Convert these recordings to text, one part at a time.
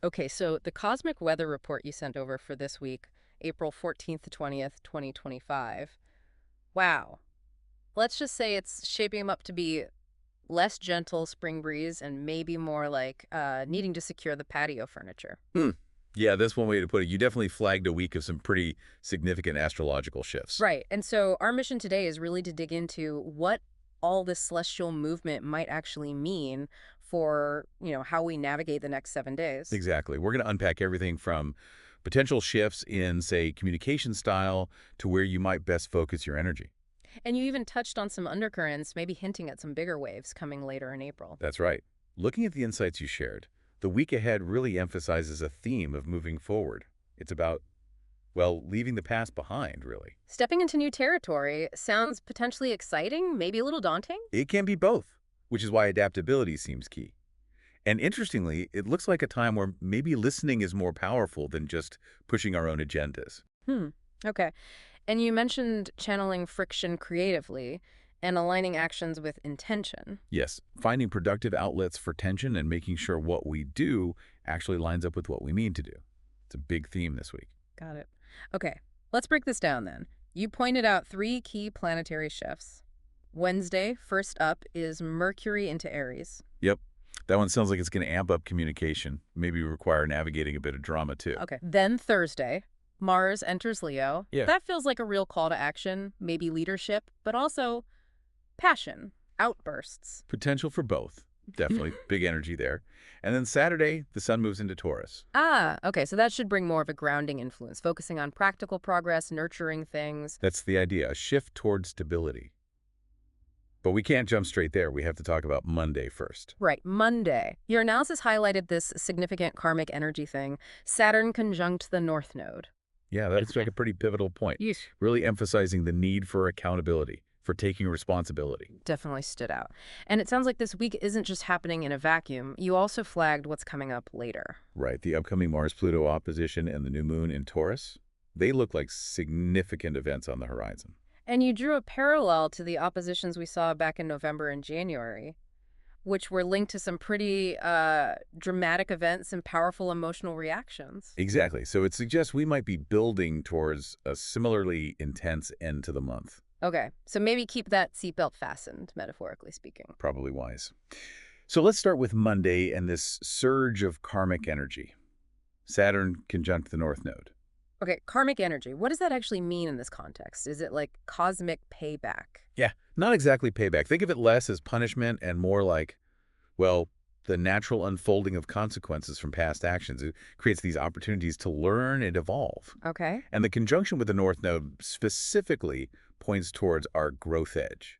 Okay, so the cosmic weather report you sent over for this week, April 14th to 20th, 2025. Wow. Let's just say it's shaping up to be less gentle spring breeze and maybe more like needing to secure the patio furniture. Hmm. Yeah, that's one way to put it. You definitely flagged a week of some pretty significant astrological shifts. Right. And so our mission today is really to dig into what all this celestial movement might actually mean for, how we navigate the next 7 days. Exactly. We're going to unpack everything from potential shifts in, say, communication style to where you might best focus your energy. And you even touched on some undercurrents, maybe hinting at some bigger waves coming later in April. That's right. Looking at the insights you shared, the week ahead really emphasizes a theme of moving forward. It's about, well, leaving the past behind, really. Stepping into new territory sounds potentially exciting, maybe a little daunting. It can be both, which is why adaptability seems key. And interestingly, it looks like a time where maybe listening is more powerful than just pushing our own agendas. Hmm. Okay. And you mentioned channeling friction creatively and aligning actions with intention. Yes, finding productive outlets for tension and making sure what we do actually lines up with what we mean to do. It's a big theme this week. Got it. Okay. Let's break this down then. You pointed out three key planetary shifts. Wednesday, first up, is Mercury into Aries. Yep, that one sounds like it's going to amp up communication, maybe require navigating a bit of drama too. Okay. Then Thursday, Mars enters Leo. Yeah, That feels like a real call to action, maybe leadership, but also passion, outbursts. potential for both. Definitely big energy there. And then Saturday, the sun moves into Taurus. Okay, so that should bring more of a grounding influence, focusing on practical progress, nurturing things. That's the idea, a shift towards stability. But we can't jump straight there. We have to talk about Monday first. Right, Monday. Your analysis highlighted this significant karmic energy thing, Saturn conjunct the North Node. Yeah, that's like a pretty pivotal point. Yeesh. Really emphasizing the need for accountability, for taking responsibility. Definitely stood out. And it sounds like this week isn't just happening in a vacuum. You also flagged what's coming up later. Right, the upcoming Mars-Pluto opposition and the new moon in Taurus, they look like significant events on the horizon. And you drew a parallel to the oppositions we saw back in November and January, which were linked to some pretty dramatic events and powerful emotional reactions. Exactly. So it suggests we might be building towards a similarly intense end to the month. Okay, so maybe keep that seatbelt fastened, metaphorically speaking. Probably wise. So let's start with Monday and this surge of karmic energy. Saturn conjunct the North Node. Okay, karmic energy. What does that actually mean in this context? Is it like cosmic payback? Yeah, not exactly payback. Think of it less as punishment and more like, well, the natural unfolding of consequences from past actions. It creates these opportunities to learn and evolve. Okay. And the conjunction with the North Node specifically points towards our growth edge,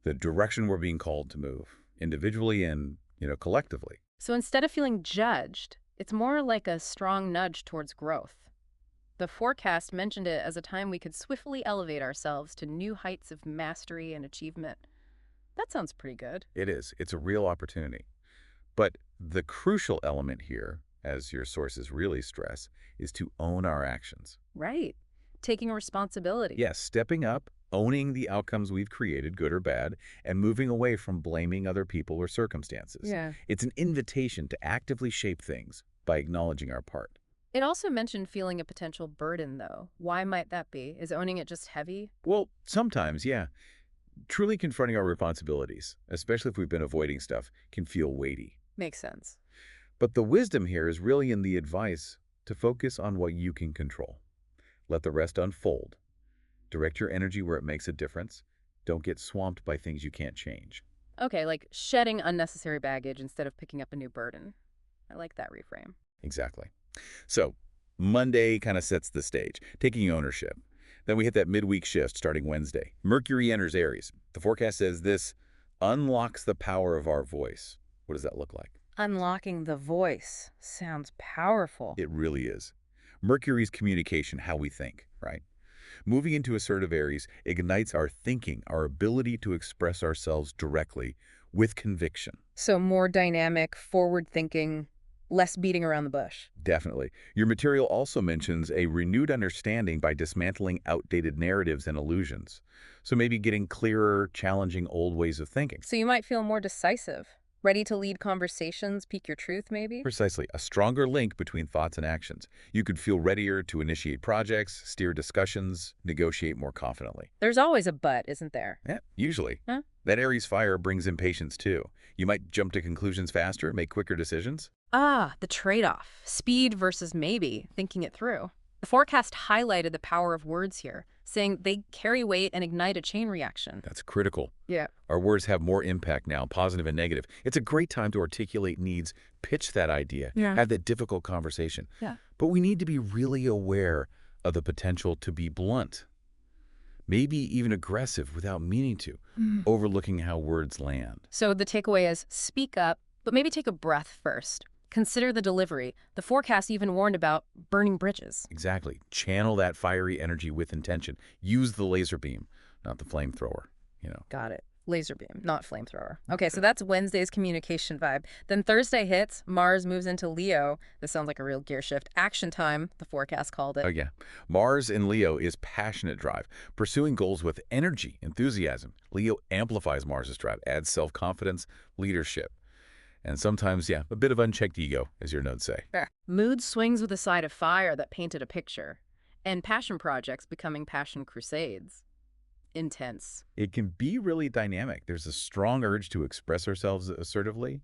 the direction we're being called to move, individually and, collectively. So instead of feeling judged, it's more like a strong nudge towards growth. The forecast mentioned it as a time we could swiftly elevate ourselves to new heights of mastery and achievement. That sounds pretty good. It is. It's a real opportunity. But the crucial element here, as your sources really stress, is to own our actions. Right. Taking responsibility. Yes, stepping up, owning the outcomes we've created, good or bad, and moving away from blaming other people or circumstances. Yeah. It's an invitation to actively shape things by acknowledging our part. It also mentioned feeling a potential burden, though. Why might that be? Is owning it just heavy? Well, sometimes, yeah. Truly confronting our responsibilities, especially if we've been avoiding stuff, can feel weighty. Makes sense. But the wisdom here is really in the advice to focus on what you can control. Let the rest unfold. Direct your energy where it makes a difference. Don't get swamped by things you can't change. Okay, like shedding unnecessary baggage instead of picking up a new burden. I like that reframe. Exactly. So Monday kind of sets the stage, taking ownership. Then we hit that midweek shift starting Wednesday. Mercury enters Aries. The forecast says this unlocks the power of our voice. What does that look like? Unlocking the voice sounds powerful. It really is. Mercury's communication, how we think, right? Moving into assertive Aries ignites our thinking, our ability to express ourselves directly with conviction. So more dynamic, forward-thinking, less beating around the bush. Definitely. Your material also mentions a renewed understanding by dismantling outdated narratives and illusions. So maybe getting clearer, challenging old ways of thinking. So you might feel more decisive. Ready to lead conversations, speak your truth, maybe? Precisely, a stronger link between thoughts and actions. You could feel readier to initiate projects, steer discussions, negotiate more confidently. There's always a but, isn't there? Yeah, usually. Huh? That Aries fire brings impatience too. You might jump to conclusions faster, make quicker decisions. Ah, the trade-off. Speed versus maybe, thinking it through. The forecast highlighted the power of words here, saying they carry weight and ignite a chain reaction. That's critical. Yeah. Our words have more impact now, positive and negative. It's a great time to articulate needs, pitch that idea, Yeah. have that difficult conversation. Yeah. But we need to be really aware of the potential to be blunt, maybe even aggressive without meaning to, overlooking how words land. So the takeaway is speak up, but maybe take a breath first. Consider the delivery. The forecast even warned about burning bridges. Exactly. Channel that fiery energy with intention. Use the laser beam, not the flamethrower. Got it. Laser beam, not flamethrower. Okay, so that's Wednesday's communication vibe. Then Thursday hits, Mars moves into Leo. This sounds like a real gear shift. Action time, the forecast called it. Oh, yeah. Mars in Leo is passionate drive, pursuing goals with energy, enthusiasm. Leo amplifies Mars's drive, adds self-confidence, leadership. And sometimes, yeah, a bit of unchecked ego, as your notes say. Fair. Mood swings with a side of fire that painted a picture. And passion projects becoming passion crusades. Intense. It can be really dynamic. There's a strong urge to express ourselves assertively,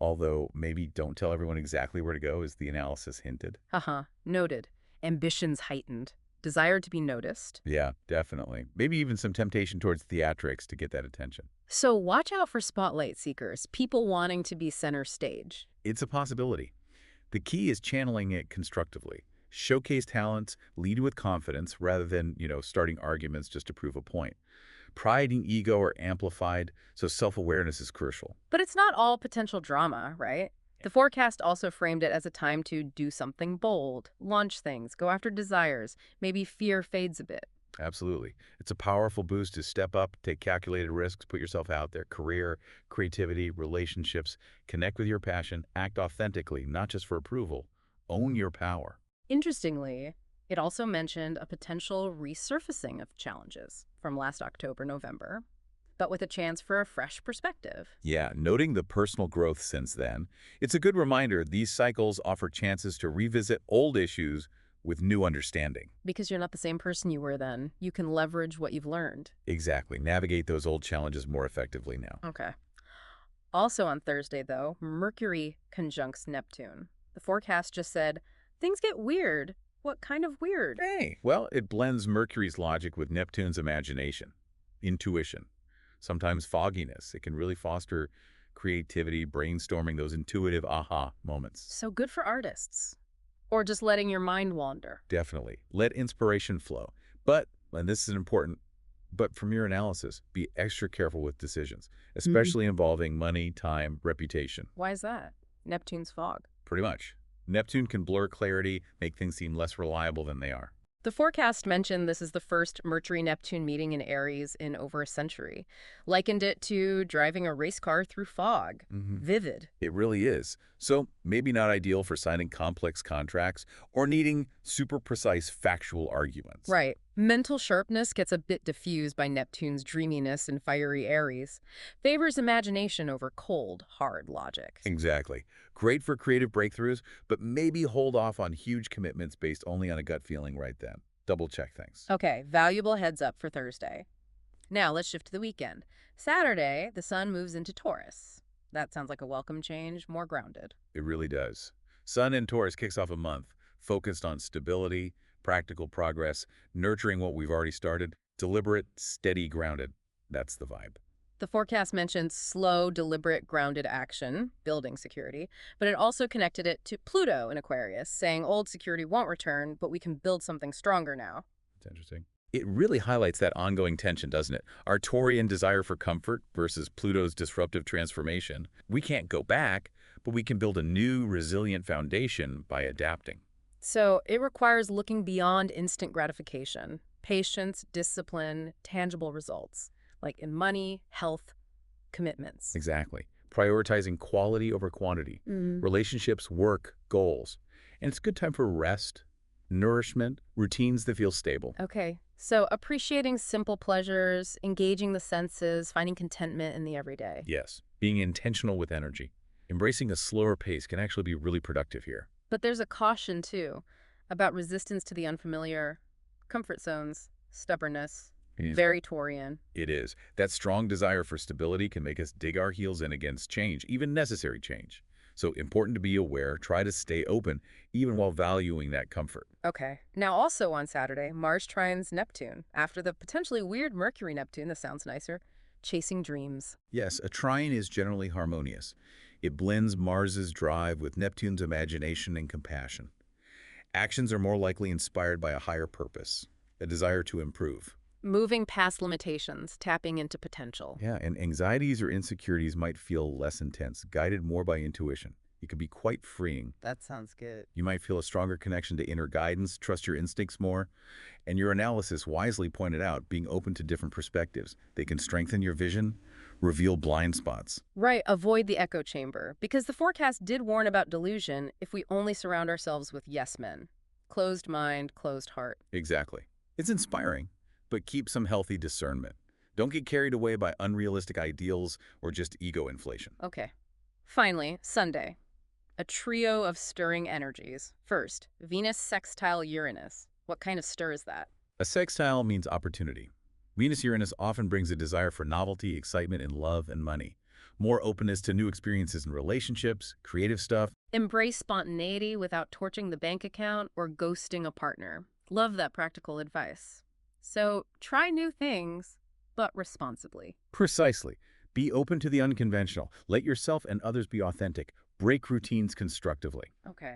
although maybe don't tell everyone exactly where to go, as the analysis hinted. Haha, noted. Ambitions heightened. Desire to be noticed. Yeah, definitely. Maybe even some temptation towards theatrics to get that attention. So watch out for spotlight seekers, people wanting to be center stage. It's a possibility. The key is channeling it constructively. Showcase talents, lead with confidence rather than, starting arguments just to prove a point. Pride and ego are amplified, so self-awareness is crucial. But it's not all potential drama, right? The forecast also framed it as a time to do something bold, launch things, go after desires. Maybe fear fades a bit. Absolutely. It's a powerful boost to step up, take calculated risks, put yourself out there, career, creativity, relationships, connect with your passion, act authentically, not just for approval. Own your power. Interestingly, it also mentioned a potential resurfacing of challenges from last October, November, but with a chance for a fresh perspective. Yeah, noting the personal growth since then, it's a good reminder these cycles offer chances to revisit old issues with new understanding. Because you're not the same person you were then, you can leverage what you've learned. Exactly. Navigate those old challenges more effectively now. Okay. Also on Thursday, though, Mercury conjuncts Neptune. The forecast just said, things get weird. What kind of weird? Hey, well, it blends Mercury's logic with Neptune's imagination, intuition, sometimes fogginess. It can really foster creativity, brainstorming, those intuitive aha moments. So good for artists. Or just letting your mind wander. Definitely. Let inspiration flow. But, and this is important, but from your analysis, be extra careful with decisions, especially involving money, time, reputation. Why is that? Neptune's fog. Pretty much. Neptune can blur clarity, make things seem less reliable than they are. The forecast mentioned this is the first Mercury-Neptune meeting in Aries in over a century. Likened it to driving a race car through fog. Vivid. It really is. So maybe not ideal for signing complex contracts or needing super precise factual arguments. Right. Mental sharpness gets a bit diffused by Neptune's dreaminess in fiery Aries. Favors imagination over cold, hard logic. Exactly. Great for creative breakthroughs, but maybe hold off on huge commitments based only on a gut feeling right then. Double check things. Okay, valuable heads up for Thursday. Now let's shift to the weekend. Saturday, the sun moves into Taurus. That sounds like a welcome change, more grounded. It really does. Sun in Taurus kicks off a month focused on stability, practical progress, nurturing what we've already started, deliberate, steady, grounded. That's the vibe. The forecast mentioned slow, deliberate, grounded action, building security, but it also connected it to Pluto in Aquarius, saying old security won't return, but we can build something stronger now. That's interesting. It really highlights that ongoing tension, doesn't it? Our Taurian desire for comfort versus Pluto's disruptive transformation. We can't go back, but we can build a new, resilient foundation by adapting. So it requires looking beyond instant gratification, patience, discipline, tangible results, like in money, health, commitments. Exactly. Prioritizing quality over quantity. Relationships, work, goals. And it's a good time for rest, nourishment, routines that feel stable. Okay, so appreciating simple pleasures, engaging the senses, finding contentment in the everyday. Yes. being intentional with energy. Embracing a slower pace can actually be really productive here. But there's a caution, too, about resistance to the unfamiliar, comfort zones, stubbornness, It very Taurian. is. That strong desire for stability can make us dig our heels in against change, even necessary change. So important to be aware, try to stay open, even while valuing that comfort. Okay. Now, also on Saturday, Mars trines Neptune. After the potentially weird Mercury-Neptune, this sounds nicer, chasing dreams. Yes, a trine is generally harmonious. It blends Mars's drive with Neptune's imagination and compassion. Actions are more likely inspired by a higher purpose, a desire to improve. Moving past limitations, tapping into potential. Yeah, and anxieties or insecurities might feel less intense, guided more by intuition. It can be quite freeing. That sounds good. You might feel a stronger connection to inner guidance, trust your instincts more, and your analysis wisely pointed out being open to different perspectives. They can strengthen your vision, reveal blind spots. Right, avoid the echo chamber, because the forecast did warn about delusion if we only surround ourselves with yes men. Closed mind, closed heart. Exactly. It's inspiring, but keep some healthy discernment. Don't get carried away by unrealistic ideals or just ego inflation. Okay. Finally, Sunday. A trio of stirring energies. First, Venus sextile Uranus. What kind of stir is that? A sextile means opportunity. Venus-Uranus often brings a desire for novelty, excitement in love and money. More openness to new experiences in relationships, creative stuff. Embrace spontaneity without torching the bank account or ghosting a partner. Love that practical advice. So try new things, but responsibly. Precisely. Be open to the unconventional. Let yourself and others be authentic. Break routines constructively. Okay.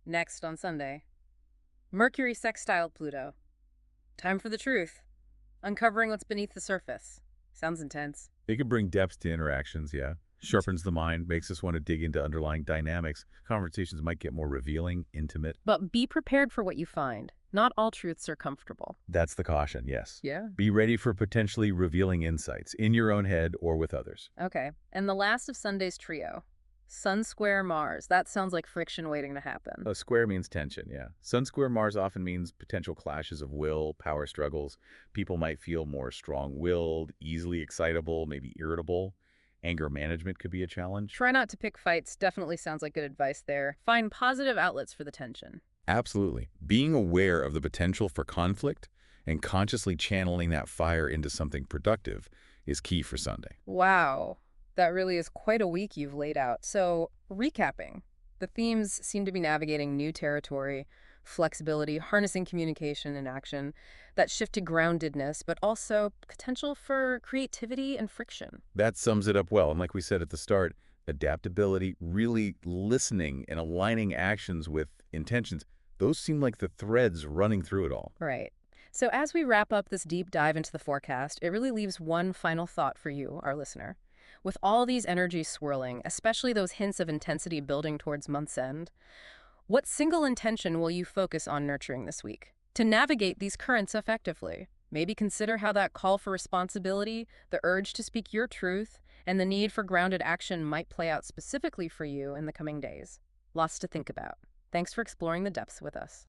Next on Sunday, Mercury sextile Pluto. Time for the truth. Uncovering what's beneath the surface. Sounds intense. It can bring depth to interactions, yeah. Sharpens the mind, makes us want to dig into underlying dynamics. Conversations might get more revealing, intimate. But be prepared for what you find. Not all truths are comfortable. That's the caution, yes. Yeah. Be ready for potentially revealing insights in your own head or with others. Okay. And the last of Sunday's trio. Sun square Mars. That sounds like friction waiting to happen. A square means tension, yeah. Sun square Mars often means potential clashes of will, power struggles. People might feel more strong-willed, easily excitable, maybe irritable. Anger management could be a challenge. Try not to pick fights. Definitely sounds like good advice there. Find positive outlets for the tension. Absolutely. Being aware of the potential for conflict and consciously channeling that fire into something productive is key for Sunday. Wow. That really is quite a week you've laid out. So, recapping, the themes seem to be navigating new territory, flexibility, harnessing communication and action, that shift to groundedness, but also potential for creativity and friction. That sums it up well. And like we said at the start, adaptability, really listening and aligning actions with intentions, those seem like the threads running through it all. Right. So as we wrap up this deep dive into the forecast, it really leaves one final thought for you, our listener. With all these energies swirling, especially those hints of intensity building towards month's end, what single intention will you focus on nurturing this week to navigate these currents effectively? Maybe consider how that call for responsibility, the urge to speak your truth, and the need for grounded action might play out specifically for you in the coming days. Lots to think about. Thanks for exploring the depths with us.